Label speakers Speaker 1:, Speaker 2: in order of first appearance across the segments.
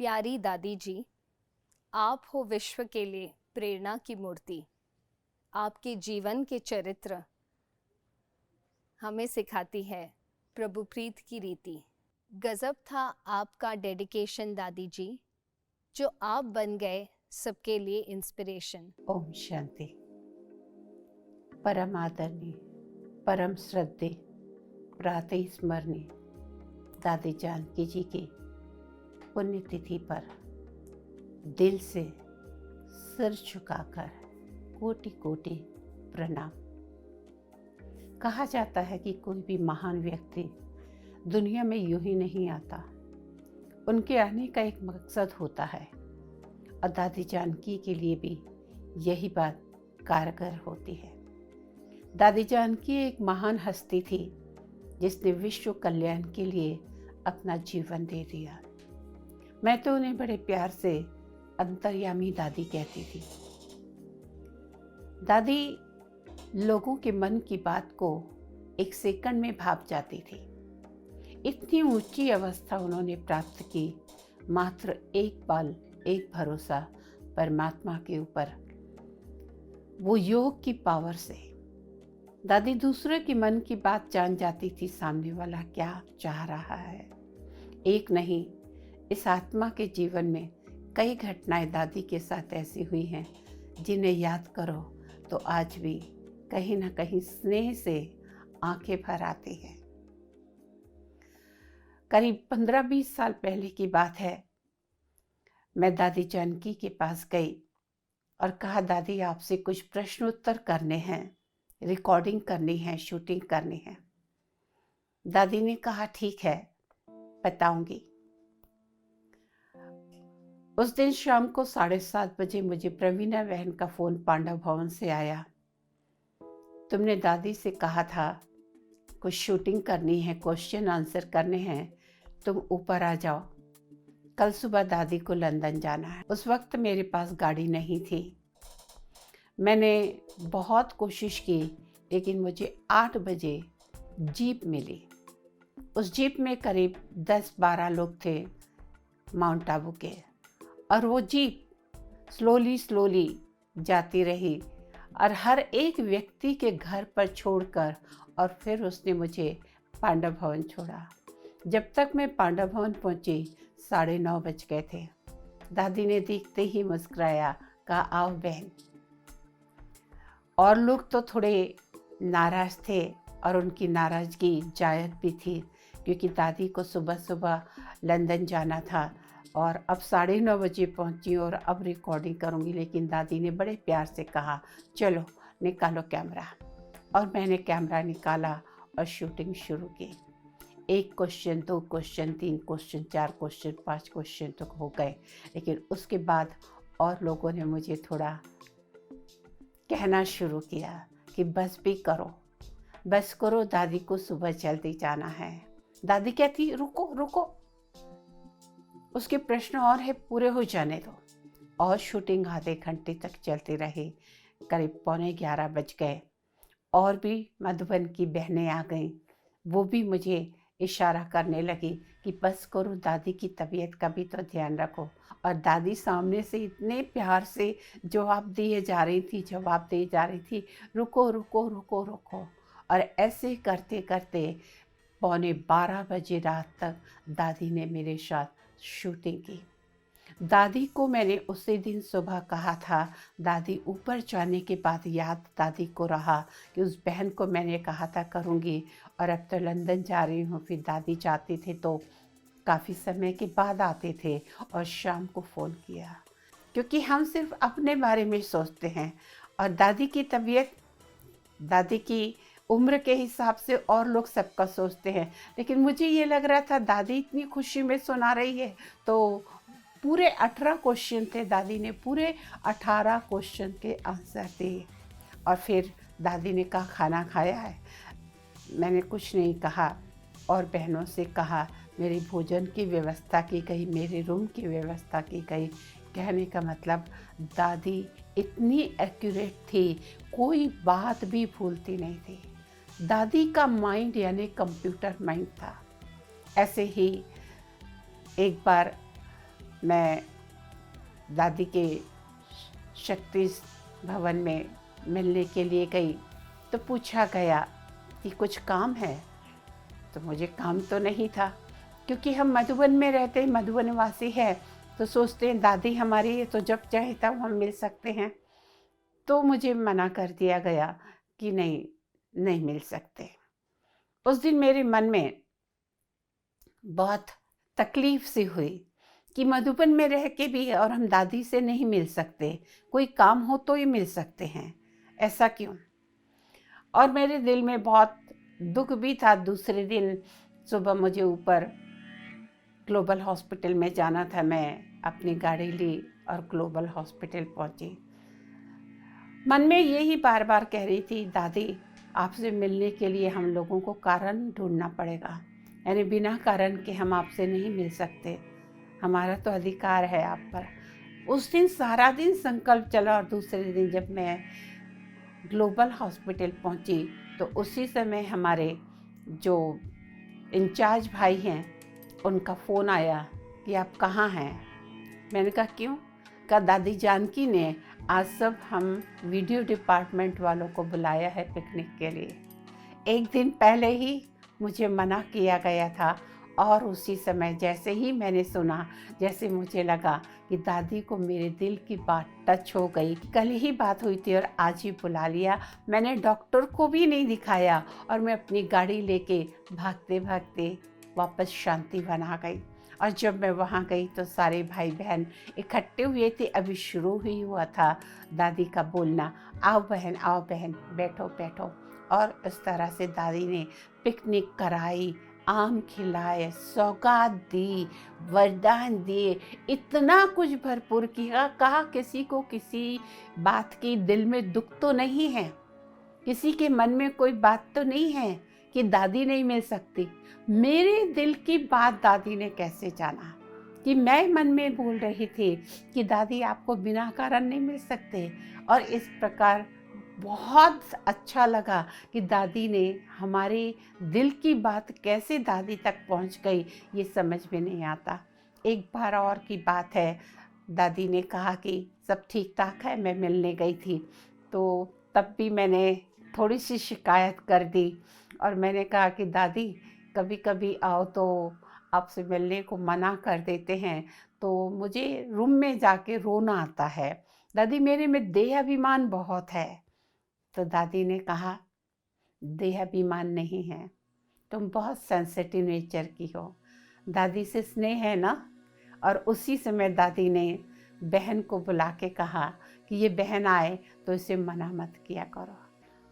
Speaker 1: प्यारी दादी जी, आप हो विश्व के लिए प्रेरणा की मूर्ति। आपके जीवन के चरित्र हमें सिखाती है प्रभु प्रीत की रीति। गजब था आपका डेडिकेशन दादी जी, जो आप बन गए सबके लिए इंस्पिरेशन।
Speaker 2: ओम शांति। परम आदरणीय, परम श्रद्धे, प्रातः स्मरणीय दादी जानकी जी की पुण्यतिथि पर दिल से सिर झुकाकर कोटि कोटि प्रणाम। कहा जाता है कि कोई भी महान व्यक्ति दुनिया में यूं ही नहीं आता, उनके आने का एक मकसद होता है और दादी जानकी के लिए भी यही बात कारगर होती है। दादी जानकी एक महान हस्ती थी जिसने विश्व कल्याण के लिए अपना जीवन दे दिया। मैं तो उन्हें बड़े प्यार से अंतर्यामी दादी कहती थी। दादी लोगों के मन की बात को एक सेकंड में भाप जाती थी। इतनी ऊंची अवस्था उन्होंने प्राप्त की मात्र एक पल, एक भरोसा परमात्मा के ऊपर, वो योग की पावर से। दादी दूसरे के मन की बात जान जाती थी, सामने वाला क्या चाह रहा है। एक नहीं, इस आत्मा के जीवन में कई घटनाएं दादी के साथ ऐसी हुई हैं जिन्हें याद करो तो आज भी कहीं ना कहीं स्नेह से आंखें भर आती हैं। करीब 15-20 साल पहले की बात है। मैं दादी जानकी के पास गई और कहा, दादी आपसे कुछ प्रश्न उत्तर करने हैं, रिकॉर्डिंग करनी है, शूटिंग करनी है। दादी ने कहा ठीक है, बताऊंगी। उस दिन शाम को 7:30 बजे मुझे प्रवीणा बहन का फोन पांडव भवन से आया। तुमने दादी से कहा था कुछ शूटिंग करनी है, क्वेश्चन आंसर करने हैं, तुम ऊपर आ जाओ, कल सुबह दादी को लंदन जाना है। उस वक्त मेरे पास गाड़ी नहीं थी। मैंने बहुत कोशिश की लेकिन मुझे 8 बजे जीप मिली। उस जीप में करीब 10-12 लोग थे माउंट आबू के, और वो जीप स्लोली जाती रही और हर एक व्यक्ति के घर पर छोड़कर, और फिर उसने मुझे पांडव भवन छोड़ा। जब तक मैं पांडव भवन पहुंची 9:30 बज गए थे। दादी ने देखते ही मुस्कुराया, कहा आओ बहन। और लोग तो थोड़े नाराज थे और उनकी नाराजगी जायज़ भी थी, क्योंकि दादी को सुबह सुबह लंदन जाना था और अब 9:30 बजे पहुंची और अब रिकॉर्डिंग करूंगी। लेकिन दादी ने बड़े प्यार से कहा चलो निकालो कैमरा, और मैंने कैमरा निकाला और शूटिंग शुरू की। 1 question, 2 question, 3 question, 4 question, 5 question तक हो गए। लेकिन उसके बाद और लोगों ने मुझे थोड़ा कहना शुरू किया कि बस भी करो, बस करो, दादी को सुबह जल्दी जाना है। दादी कहती रुको रुको, उसके प्रश्न और है, पूरे हो जाने दो। और शूटिंग आधे घंटे तक चलती रही। करीब 11:15 बज गए और भी मधुबन की बहनें आ गईं। वो भी मुझे इशारा करने लगी कि बस करो, दादी की तबीयत का भी तो ध्यान रखो। और दादी सामने से इतने प्यार से जवाब दिए जा रही थी, रुको रुको रुको रुको। और ऐसे करते करते 11:15 बजे रात तक दादी ने मेरे साथ शूटिंग की। दादी को मैंने उसी दिन सुबह कहा था, दादी ऊपर जाने के बाद याद दादी को रहा कि उस बहन को मैंने कहा था करूँगी, और अब तो लंदन जा रही हूँ। फिर दादी जाते थे तो काफ़ी समय के बाद आते थे और शाम को फ़ोन किया, क्योंकि हम सिर्फ अपने बारे में सोचते हैं और दादी की तबीयत, दादी की उम्र के हिसाब से और लोग सबका सोचते हैं। लेकिन मुझे ये लग रहा था दादी इतनी खुशी में सुना रही है। तो पूरे 18 क्वेश्चन थे, दादी ने पूरे 18 क्वेश्चन के आंसर दिए। और फिर दादी ने कहा खाना खाया है? मैंने कुछ नहीं कहा और बहनों से कहा मेरी भोजन की व्यवस्था की गई, मेरे रूम की व्यवस्था की गई। कहने का मतलब दादी इतनी एक्यूरेट थी, कोई बात भी भूलती नहीं थी। दादी का माइंड यानी कंप्यूटर माइंड था। ऐसे ही एक बार मैं दादी के शक्ति भवन में मिलने के लिए गई तो पूछा गया कि कुछ काम है। तो मुझे काम तो नहीं था, क्योंकि हम मधुबन में रहते, मधुबन वासी है, तो सोचते हैं दादी हमारी है तो जब चाहे तब हम मिल सकते हैं। तो मुझे मना कर दिया गया कि नहीं, नहीं मिल सकते। उस दिन मेरे मन में बहुत तकलीफ सी हुई कि मधुबन में रह के भी और हम दादी से नहीं मिल सकते, कोई काम हो तो ही मिल सकते हैं, ऐसा क्यों? और मेरे दिल में बहुत दुख भी था। दूसरे दिन सुबह मुझे ऊपर ग्लोबल हॉस्पिटल में जाना था। मैं अपनी गाड़ी ली और ग्लोबल हॉस्पिटल पहुंची। मन में यही बार बार कह रही थी, दादी आपसे मिलने के लिए हम लोगों को कारण ढूंढना पड़ेगा, यानी बिना कारण के हम आपसे नहीं मिल सकते, हमारा तो अधिकार है आप पर। उस दिन सारा दिन संकल्प चला और दूसरे दिन जब मैं ग्लोबल हॉस्पिटल पहुंची तो उसी समय हमारे जो इंचार्ज भाई हैं उनका फ़ोन आया कि आप कहाँ हैं। मैंने कहा क्यों? कहा दादी जानकी ने आज सब हम वीडियो डिपार्टमेंट वालों को बुलाया है पिकनिक के लिए। एक दिन पहले ही मुझे मना किया गया था और उसी समय जैसे ही मैंने सुना, जैसे मुझे लगा कि दादी को मेरे दिल की बात टच हो गई। कल ही बात हुई थी और आज ही बुला लिया। मैंने डॉक्टर को भी नहीं दिखाया और मैं अपनी गाड़ी लेके भागते भागते वापस शांति वन आ गई। और जब मैं वहाँ गई तो सारे भाई बहन इकट्ठे हुए थे, अभी शुरू ही हुआ था दादी का बोलना, आओ बहन बैठो बैठो। और इस तरह से दादी ने पिकनिक कराई, आम खिलाए, सौगात दी, वरदान दिए, इतना कुछ भरपूर किया। कहा किसी को किसी बात की दिल में दुख तो नहीं है, किसी के मन में कोई बात तो नहीं है कि दादी नहीं मिल सकती। मेरे दिल की बात दादी ने कैसे जाना कि मैं मन में बोल रही थी कि दादी आपको बिना कारण नहीं मिल सकते। और इस प्रकार बहुत अच्छा लगा कि दादी ने हमारे दिल की बात कैसे दादी तक पहुंच गई, ये समझ में नहीं आता। एक बार और की बात है, दादी ने कहा कि सब ठीक ठाक है, मैं मिलने गई थी तो तब भी मैंने थोड़ी सी शिकायत कर दी और मैंने कहा कि दादी कभी कभी आओ तो आपसे मिलने को मना कर देते हैं, तो मुझे रूम में जाके रोना आता है। दादी मेरे में देह अभिमान बहुत है। तो दादी ने कहा देह अभिमान नहीं है, तुम बहुत सेंसिटिव नेचर की हो, दादी से स्नेह है ना। और उसी समय दादी ने बहन को बुला के कहा कि ये बहन आए तो इसे मना मत किया करो।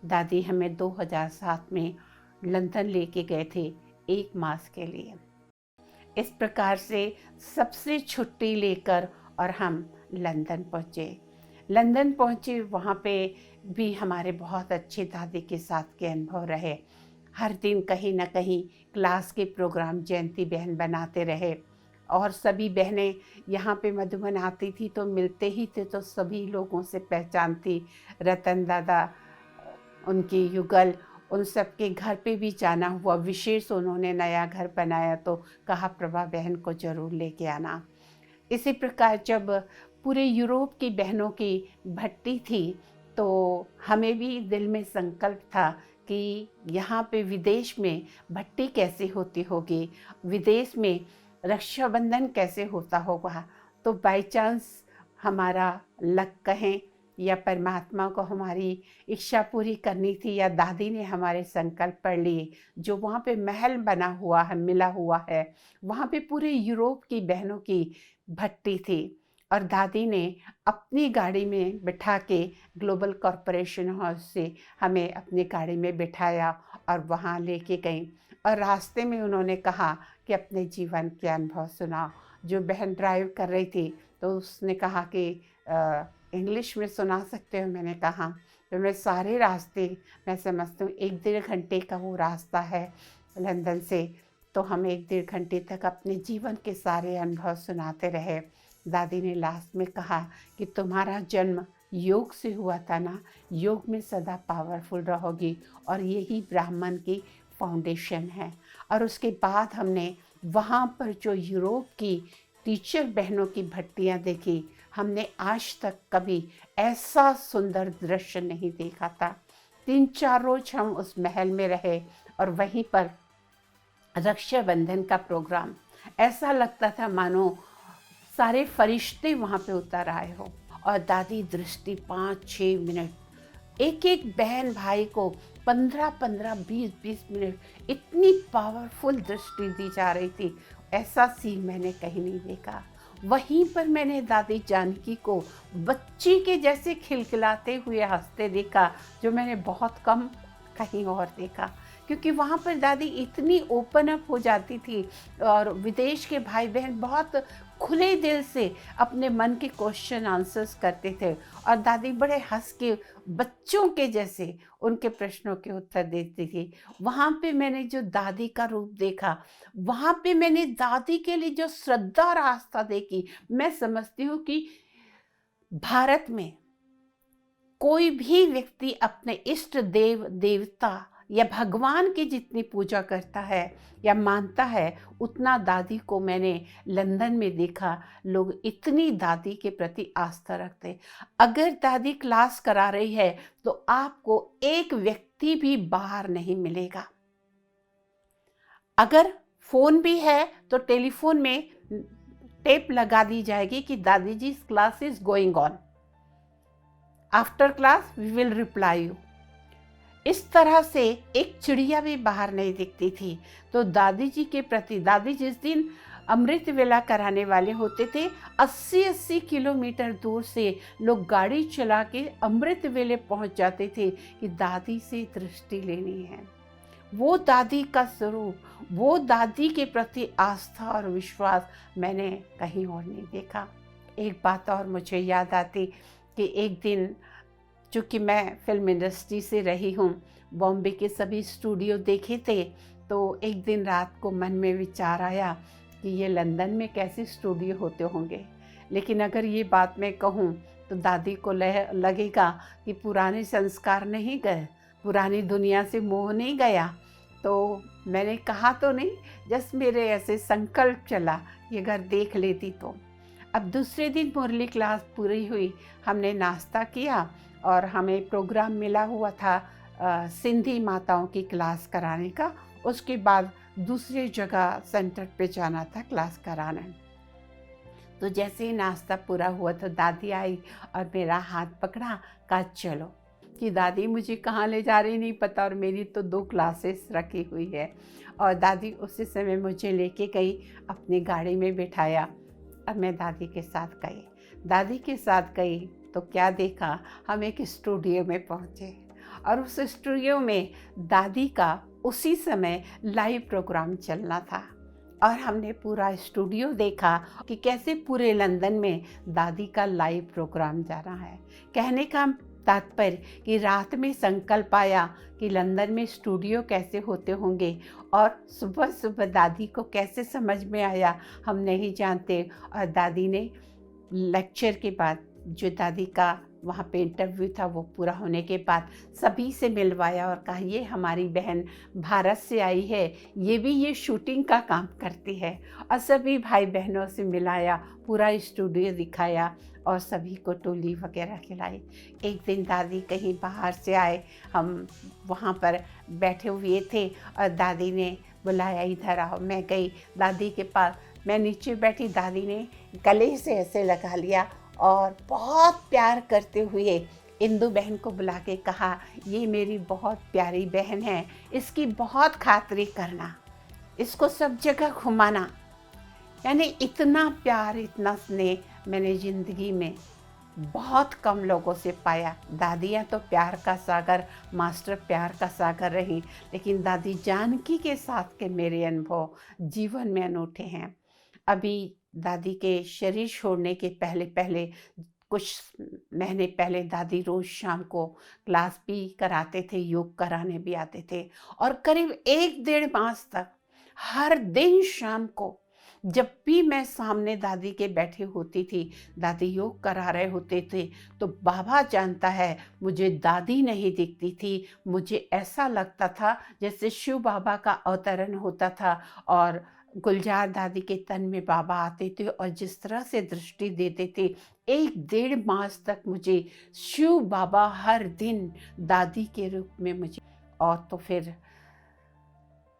Speaker 2: दादी हमें 2007 में लंदन लेके गए थे 1 मास के लिए। इस प्रकार से सबसे छुट्टी लेकर और हम लंदन पहुँचे। लंदन पहुँचे, वहाँ पे भी हमारे बहुत अच्छे दादी के साथ के अनुभव रहे। हर दिन कहीं ना कहीं क्लास के प्रोग्राम जयंती बहन बनाते रहे और सभी बहनें यहाँ पे मधुबन आती थी तो मिलते ही थे, तो सभी लोगों से पहचानती। रतन दादा, उनकी युगल, उन सब के घर पे भी जाना हुआ। विशेष उन्होंने नया घर बनाया तो कहा प्रभा बहन को ज़रूर लेके आना। इसी प्रकार जब पूरे यूरोप की बहनों की भट्टी थी तो हमें भी दिल में संकल्प था कि यहाँ पे विदेश में भट्टी कैसे होती होगी, विदेश में रक्षाबंधन कैसे होता होगा। तो बाय चांस हमारा लक कहें या परमात्मा को हमारी इच्छा पूरी करनी थी या दादी ने हमारे संकल्प पढ़ लिए। जो वहाँ पे महल बना हुआ है, मिला हुआ है, वहाँ पे पूरे यूरोप की बहनों की भट्टी थी और दादी ने अपनी गाड़ी में बिठा के ग्लोबल कॉरपोरेशन हाउस से हमें अपनी गाड़ी में बिठाया और वहाँ लेके गई। और रास्ते में उन्होंने कहा कि अपने जीवन के अनुभव सुनाओ। जो बहन ड्राइव कर रही थी तो उसने कहा कि इंग्लिश में सुना सकते हो। मैंने कहा तो मैं सारे रास्ते, मैं समझती हूँ 1-1.5 घंटे का वो रास्ता है लंदन से, तो हम 1-1.5 घंटे तक अपने जीवन के सारे अनुभव सुनाते रहे। दादी ने लास्ट में कहा कि तुम्हारा जन्म योग से हुआ था ना, योग में सदा पावरफुल रहोगी और यही ब्राह्मण की फाउंडेशन है। और उसके बाद हमने वहाँ पर जो यूरोप की टीचर बहनों की भट्टियाँ देखी। हमने आज तक कभी ऐसा सुंदर दृश्य नहीं देखा था। 3-4 रोज हम उस महल में रहे और वहीं पर रक्षाबंधन का प्रोग्राम, ऐसा लगता था मानो सारे फरिश्ते वहाँ पे उतर आए हो। और दादी दृष्टि 5-6 मिनट, एक एक बहन भाई को 15-15, 20-20 मिनट इतनी पावरफुल दृष्टि दी जा रही थी। ऐसा सीन मैंने कहीं नहीं देखा। वहीं पर मैंने दादी जानकी को बच्ची के जैसे खिलखिलाते हुए हंसते देखा, जो मैंने बहुत कम कहीं और देखा। क्योंकि वहाँ पर दादी इतनी ओपन अप हो जाती थी और विदेश के भाई बहन बहुत खुले दिल से अपने मन के क्वेश्चन आंसर्स करते थे और दादी बड़े हंस के बच्चों के जैसे उनके प्रश्नों के उत्तर देती थी। वहाँ पे मैंने जो दादी का रूप देखा, वहाँ पे मैंने दादी के लिए जो श्रद्धा और आस्था देखी। मैं समझती हूँ कि भारत में कोई भी व्यक्ति अपने इष्ट देव देवता या भगवान की जितनी पूजा करता है या मानता है, उतना दादी को मैंने लंदन में देखा। लोग इतनी दादी के प्रति आस्था रखते। अगर दादी क्लास करा रही है तो आपको एक व्यक्ति भी बाहर नहीं मिलेगा। अगर फोन भी है तो टेलीफोन में टेप लगा दी जाएगी कि दादी जी class is going on, after class we will reply you. इस तरह से एक चिड़िया भी बाहर नहीं दिखती थी। तो दादी जी के प्रति, दादी जिस दिन अमृत वेला कराने वाले होते थे, 80-80 किलोमीटर दूर से लोग गाड़ी चला के अमृत वेले पहुंच जाते थे कि दादी से दृष्टि लेनी है। वो दादी का स्वरूप, वो दादी के प्रति आस्था और विश्वास मैंने कहीं और नहीं देखा। एक बात और मुझे याद आती कि एक दिन, चूँकि मैं फिल्म इंडस्ट्री से रही हूँ, बॉम्बे के सभी स्टूडियो देखे थे, तो एक दिन रात को मन में विचार आया कि ये लंदन में कैसे स्टूडियो होते होंगे। लेकिन अगर ये बात मैं कहूँ तो दादी को लगेगा कि पुराने संस्कार नहीं गए, पुरानी दुनिया से मोह नहीं गया। तो मैंने कहा तो नहीं, जस्ट मेरे ऐसे संकल्प चला कि अगर देख लेती तो। अब दूसरे दिन मुरली क्लास पूरी हुई, हमने नाश्ता किया और हमें प्रोग्राम मिला हुआ था सिंधी माताओं की क्लास कराने का। उसके बाद दूसरी जगह सेंटर पे जाना था क्लास कराने। तो जैसे ही नाश्ता पूरा हुआ तो दादी आई और मेरा हाथ पकड़ा, कहा चलो। कि दादी मुझे कहाँ ले जा रही नहीं पता, और मेरी तो 2 क्लासेस रखी हुई है। और दादी उसी समय मुझे लेके गई, अपनी गाड़ी में बिठाया और मैं दादी के साथ गई। दादी के साथ गई तो क्या देखा, हम एक स्टूडियो में पहुँचे और उस स्टूडियो में दादी का उसी समय लाइव प्रोग्राम चलना था। और हमने पूरा स्टूडियो देखा कि कैसे पूरे लंदन में दादी का लाइव प्रोग्राम जा रहा है। कहने का तात्पर्य कि रात में संकल्प आया कि लंदन में स्टूडियो कैसे होते होंगे, और सुबह सुबह दादी को कैसे समझ में आया हम नहीं जानते। और दादी ने लेक्चर के बाद, जो दादी का वहाँ पे इंटरव्यू था वो पूरा होने के बाद, सभी से मिलवाया और कहा ये हमारी बहन भारत से आई है, ये भी ये शूटिंग का काम करती है। और सभी भाई बहनों से मिलाया, पूरा स्टूडियो दिखाया और सभी को टोली वगैरह खिलाई। एक दिन दादी कहीं बाहर से आए, हम वहाँ पर बैठे हुए थे और दादी ने बुलाया इधर आओ। मैं गई दादी के पास, मैं नीचे बैठी, दादी ने गले से ऐसे लगा लिया और बहुत प्यार करते हुए इंदु बहन को बुला के कहा ये मेरी बहुत प्यारी बहन है, इसकी बहुत खातिरी करना, इसको सब जगह घुमाना। यानी इतना प्यार, इतना स्नेह मैंने ज़िंदगी में बहुत कम लोगों से पाया। दादियाँ तो प्यार का सागर, मास्टर प्यार का सागर रही, लेकिन दादी जानकी के साथ के मेरे अनुभव जीवन में अनूठे हैं। अभी दादी के शरीर छोड़ने के पहले कुछ महीने पहले दादी रोज़ शाम को क्लास भी कराते थे, योग कराने भी आते थे। और करीब 1-1.5 मास तक हर दिन शाम को जब भी मैं सामने दादी के बैठी होती थी, दादी योग करा रहे होते थे, तो बाबा जानता है मुझे दादी नहीं दिखती थी। मुझे ऐसा लगता था जैसे शिव बाबा का अवतरण होता था और गुलजार दादी के तन में बाबा आते थे और जिस तरह से दृष्टि देते थे, 1 डेढ़ मास तक मुझे शिव बाबा हर दिन दादी के रूप में मुझे, और तो फिर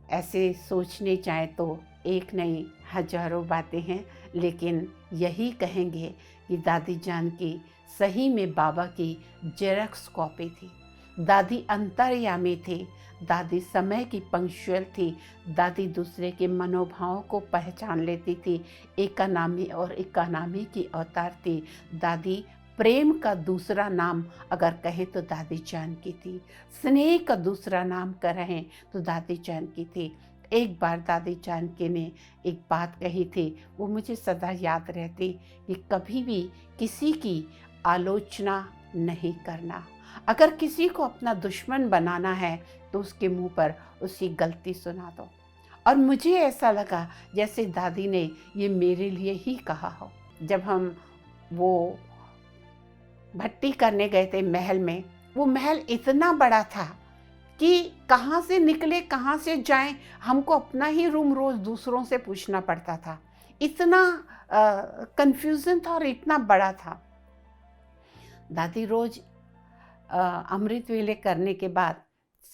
Speaker 2: ऐसे सोचने जाए तो एक नहीं हजारों बातें हैं, लेकिन यही कहेंगे कि दादी जान की सही में बाबा की जेरॉक्स कॉपी थी। दादी अंतर्यामी थी, दादी समय की पंक्चुअल थी, दादी दूसरे के मनोभावों को पहचान लेती थी, इकोनॉमी और इकोनॉमी की अवतार थी। दादी प्रेम का दूसरा नाम अगर कहें तो दादी जान की थी, स्नेह का दूसरा नाम कहें तो दादी जान की थी। एक बार दादी जानकी ने एक बात कही थी, वो मुझे सदा याद रहती कि कभी भी किसी की आलोचना नहीं करना। अगर किसी को अपना दुश्मन बनाना है तो उसके मुंह पर उसकी गलती सुना दो। और मुझे ऐसा लगा जैसे दादी ने ये मेरे लिए ही कहा हो। जब हम वो भट्टी करने गए थे महल में, वो महल इतना बड़ा था कि कहाँ से निकले कहाँ से जाएं, हमको अपना ही रूम रोज़ दूसरों से पूछना पड़ता था। इतना कंफ्यूजन था और इतना बड़ा था। दादी रोज़ अमृत वेले करने के बाद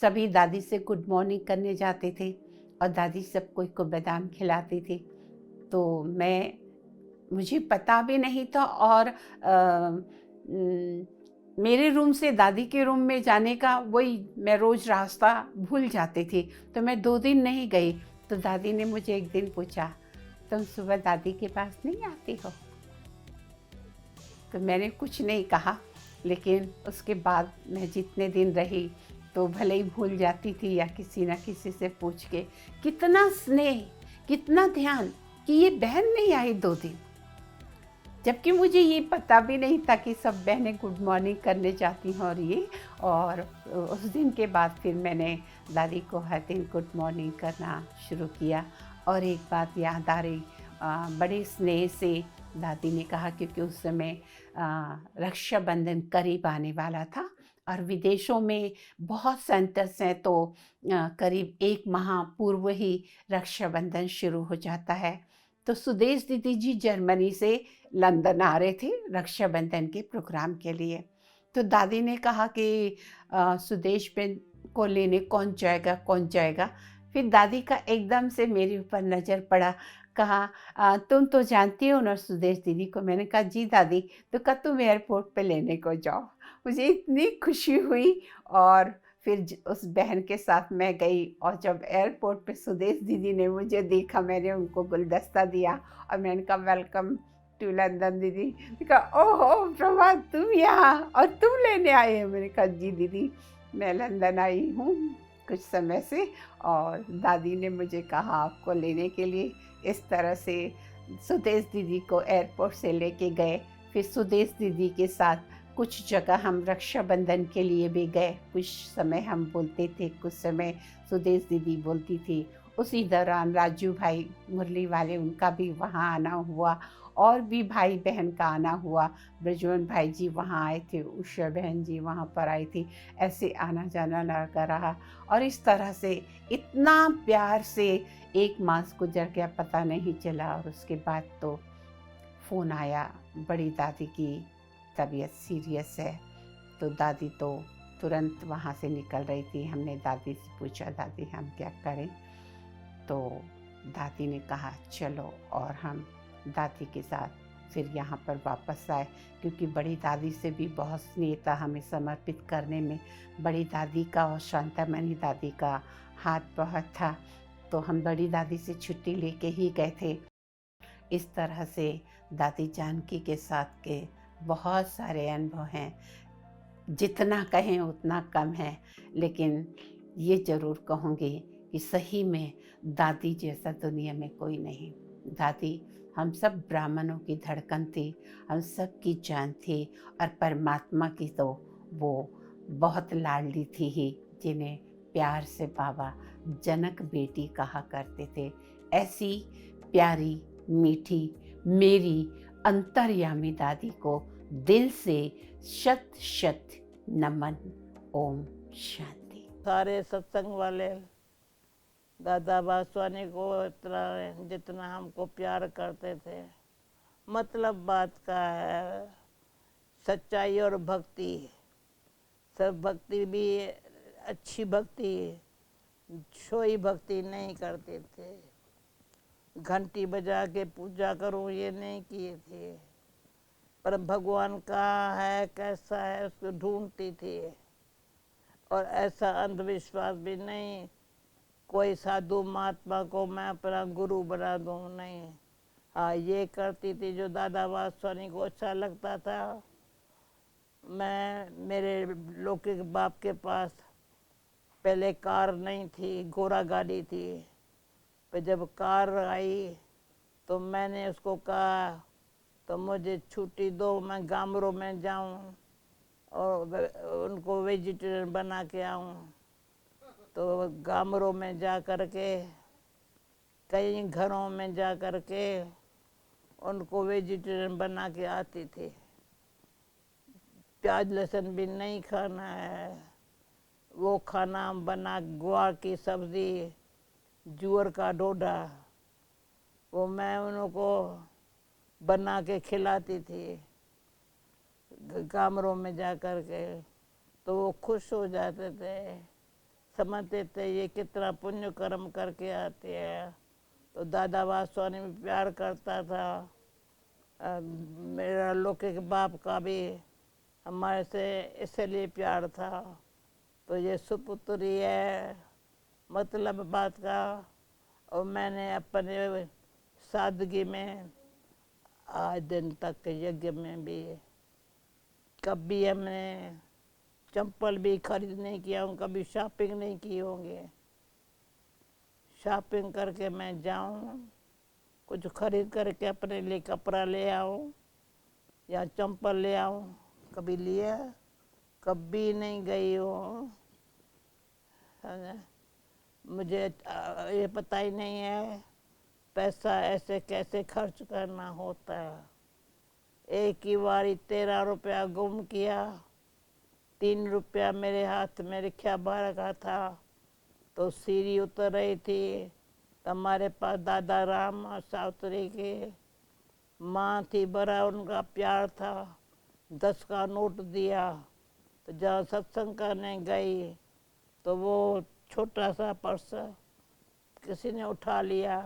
Speaker 2: सभी दादी से गुड मॉर्निंग करने जाते थे और दादी सब कोई को बादाम खिलाती थी। तो मुझे पता भी नहीं था, और मेरे रूम से दादी के रूम में जाने का वही मैं रोज़ रास्ता भूल जाती थी। तो मैं 2 दिन नहीं गई तो दादी ने मुझे एक दिन पूछा, तुम सुबह दादी के पास नहीं आती हो? तो मैंने कुछ नहीं कहा, लेकिन उसके बाद मैं जितने दिन रही तो भले ही भूल जाती थी या किसी न किसी से पूछ के, कितना स्नेह, कितना ध्यान कि ये बहन नहीं आई 2 दिन, जबकि मुझे ये पता भी नहीं था कि सब बहनें गुड मॉर्निंग करने जाती हैं। और उस दिन के बाद फिर मैंने दादी को हर दिन गुड मॉर्निंग करना शुरू किया। और एक बात याद आ रही, बड़े स्नेह से दादी ने कहा, क्योंकि उस समय रक्षाबंधन करीब आने वाला था और विदेशों में बहुत सेंटर्स हैं, तो करीब 1 माह पूर्व ही रक्षाबंधन शुरू हो जाता है। तो सुदेश दीदी जी जर्मनी से लंदन आ रहे थे रक्षाबंधन के प्रोग्राम के लिए। तो दादी ने कहा कि सुदेश पे को लेने कौन जाएगा। फिर दादी का एकदम से मेरे ऊपर नज़र पड़ा, कहा तुम तो जानती हो ना सुदेश दीदी को। मैंने कहा जी दादी। तो कहा तुम एयरपोर्ट पे लेने को जाओ। मुझे इतनी खुशी हुई, और फिर उस बहन के साथ मैं गई, और जब एयरपोर्ट पे सुदेश दीदी ने मुझे देखा, मैंने उनको गुलदस्ता दिया और मैंने कहा वेलकम टू लंदन दीदी। कहा ओहो प्रभा तुम यहाँ, और तुम लेने आए हो? मैंने कहा जी दीदी मैं लंदन आई हूँ कुछ समय से, और दादी ने मुझे कहा आपको लेने के लिए। इस तरह से सुदेश दीदी को एयरपोर्ट से लेके गए। फिर सुदेश दीदी के साथ कुछ जगह हम रक्षाबंधन के लिए भी गए। कुछ समय हम बोलते थे, कुछ समय सुदेश दीदी बोलती थी। उसी दौरान राजू भाई मुरली वाले, उनका भी वहाँ आना हुआ, और भी भाई बहन का आना हुआ। ब्रजवन भाई जी वहाँ आए थे, उषा बहन जी वहाँ पर आई थी। ऐसे आना जाना लगा रहा, और इस तरह से इतना प्यार से 1 मास गुजर गया, पता नहीं चला। और उसके बाद तो फ़ोन आया, बड़ी दादी की तबीयत सीरियस है। तो दादी तो तुरंत वहाँ से निकल रही थी। हमने दादी से पूछा दादी हम क्या करें? तो दादी ने कहा चलो, और हम दादी के साथ फिर यहाँ पर वापस आए, क्योंकि बड़ी दादी से भी बहुत स्नेह था हमें समर्पित करने में। बड़ी दादी का और शांतामणि दादी का हाथ बहुत था, तो हम बड़ी दादी से छुट्टी लेके ही गए थे। इस तरह से दादी जानकी के साथ के बहुत सारे अनुभव हैं, जितना कहें उतना कम है। लेकिन ये ज़रूर कहूँगी कि सही में दादी जैसा दुनिया में कोई नहीं। दादी हम सब ब्राह्मणों की धड़कन थी, हम सब की जान थी, और परमात्मा की तो वो बहुत लाडली थी ही, जिन्हें प्यार से बाबा जनक बेटी कहा करते थे। ऐसी प्यारी मीठी मेरी अंतर्यामी दादी को दिल से शत शत नमन। ओम शांति।
Speaker 3: सारे सत्संग वाले दादा वासवानी को इतना जितना हमको प्यार करते थे। मतलब बात का है सच्चाई और भक्ति, सब भक्ति भी अच्छी भक्ति, छोई भक्ति नहीं करते थे। घंटी बजा के पूजा करूं ये नहीं किए थे, पर भगवान कहाँ है कैसा है उसको ढूंढती थी। और ऐसा अंधविश्वास भी नहीं कोई साधु महात्मा को मैं अपना गुरु बना दूं, नहीं। हाँ ये करती थी जो दादा वासवानी को अच्छा लगता था। मैं मेरे लौकिक बाप के पास पहले कार नहीं थी, घोड़ा गाड़ी थी। पर जब कार आई तो मैंने उसको कहा तो मुझे छुट्टी दो, मैं गामरों में जाऊं और उनको वेजिटेरियन बना के आऊं। तो गामरों में जा कर के कई घरों में जा कर के उनको वेजिटेरियन बना के आती थी। प्याज लहसुन भी नहीं खाना है, वो खाना बना गुआर की सब्जी, जुअर का डोडा, वो मैं उनको बना के खिलाती थी गामरों में जा कर के। तो वो खुश हो जाते थे, समझते थे ये कितना पुण्य कर्म करके आते हैं। तो दादा वासवानी में प्यार करता था। मेरा लौकिक बाप का भी हमारे से इसलिए प्यार था। तो ये सुपुत्री है मतलब बात का। और मैंने अपने सादगी में आज दिन तक यज्ञ में भी कभी हमने चंपल भी खरीद नहीं किया हूँ, कभी शॉपिंग नहीं की होंगे। शॉपिंग करके मैं जाऊँ, कुछ खरीद करके अपने लिए कपड़ा ले आऊँ या चंपल ले आऊँ, कभी लिया कभी नहीं गई हूँ। मुझे ये पता ही नहीं है पैसा ऐसे कैसे खर्च करना होता है। एक ही बारी 13 रुपया गुम किया, 3 रुपया मेरे हाथ में रिक्शा भर का था। तो सीढ़ी उतर रही थी तो हमारे पास दादा राम और सावतरी की माँ थी, बड़ा उनका प्यार था। 10 का नोट दिया। तो जहाँ सत्संग करने गई तो वो छोटा सा पर्स किसी ने उठा लिया।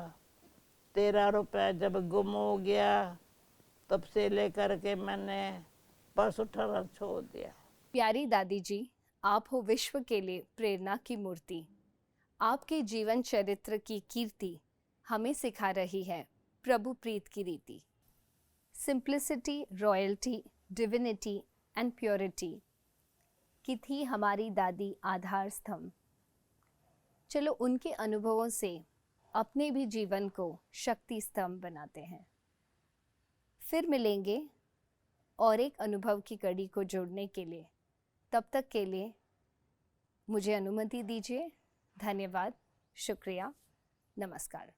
Speaker 3: 13 रुपया जब गुम हो गया तब से लेकर के मैंने पर्स उठाना छोड़ दिया।
Speaker 1: प्यारी दादी जी, आप हो विश्व के लिए प्रेरणा की मूर्ति। आपके जीवन चरित्र की कीर्ति हमें सिखा रही है प्रभु प्रीत की रीति। Simplicity, royalty, divinity and purity की थी हमारी दादी आधार स्तंभ। चलो उनके अनुभवों से अपने भी जीवन को शक्ति स्तंभ बनाते हैं। फिर मिलेंगे और एक अनुभव की कड़ी को जोड़ने के लिए। तब तक के लिए मुझे अनुमति दीजिए। धन्यवाद, शुक्रिया, नमस्कार।